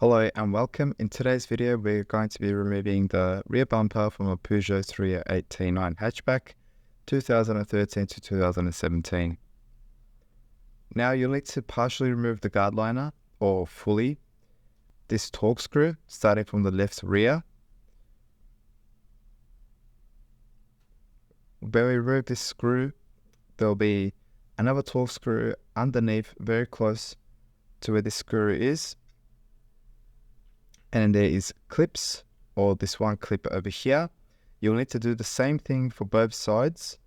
Hello and welcome. In today's video, we're going to be removing the rear bumper from a Peugeot 318T9 hatchback, 2013 to 2017. Now you'll need to partially remove the guard liner, or fully, this torque screw, starting from the left rear. When we remove this screw, there'll be another torque screw underneath, very close to where this screw is. And there is clips, or this one clip over here. You'll need to do the same thing for both sides.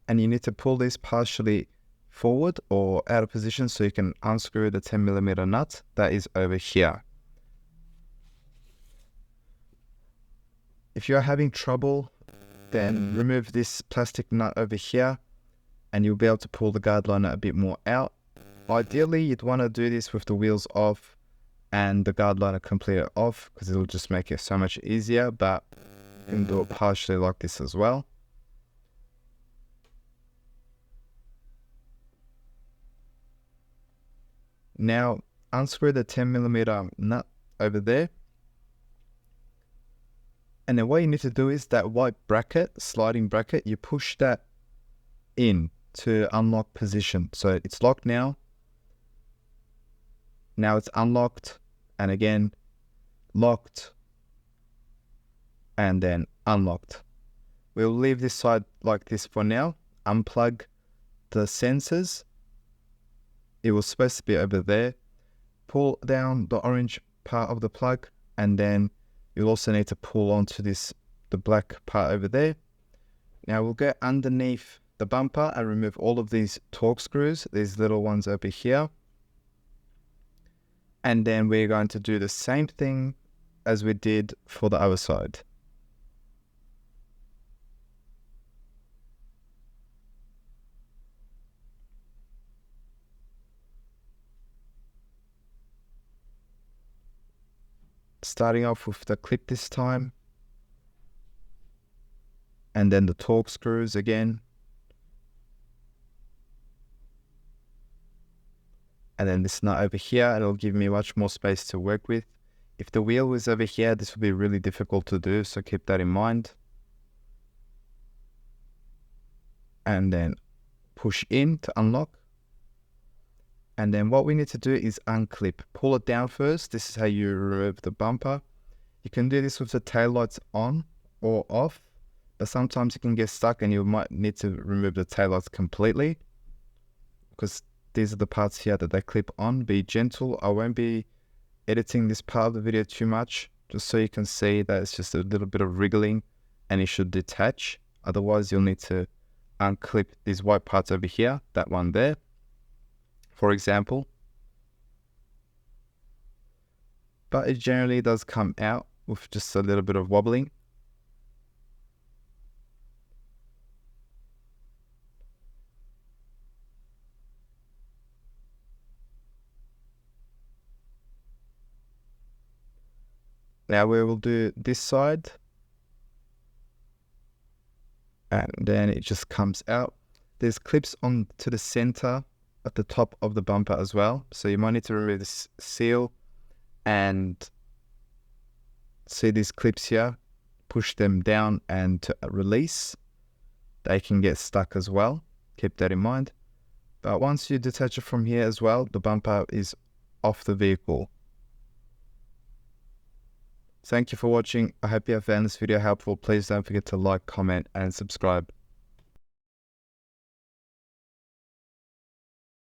And you need to pull this partially forward or out of position so you can unscrew the 10mm nut that is over here. If you're having trouble, then remove this plastic nut over here and you'll be able to pull the guard liner a bit more out. Ideally, you'd want to do this with the wheels off and the guard liner completely off, because it'll just make it so much easier, but you can do it partially like this as well. Now, unscrew the 10mm nut over there. And then what you need to do is that white bracket, sliding bracket, you push that in to unlock position. So it's locked now. Now it's unlocked, and again, locked, and then unlocked. We'll leave this side like this for now. Unplug the sensors. It was supposed to be over there. Pull down the orange part of the plug, and then you'll also need to pull onto the black part over there. Now we'll go underneath the bumper and remove all of these torque screws, these little ones over here. And then we're going to do the same thing as we did for the other side. Starting off with the clip this time. And then the torque screws again. And then this nut over here, it'll give me much more space to work with. If the wheel was over here, this would be really difficult to do, so keep that in mind. And then push in to unlock. And then what we need to do is unclip. Pull it down first. This is how you remove the bumper. You can do this with the taillights on or off, but sometimes you can get stuck and you might need to remove the taillights completely, because these are the parts here that they clip on. Be gentle. I won't be editing this part of the video too much, just so you can see that it's just a little bit of wriggling and it should detach. Otherwise, you'll need to unclip these white parts over here, that one there, for example. But it generally does come out with just a little bit of wobbling. Now we will do this side, and then it just comes out. There's clips on to the center at the top of the bumper as well, so you might need to remove this seal and see these clips here, push them down and to release. They can get stuck as well, keep that in mind. But once you detach it from here as well, the bumper is off the vehicle. Thank you for watching. I hope you have found this video helpful. Please don't forget to like, comment, and subscribe.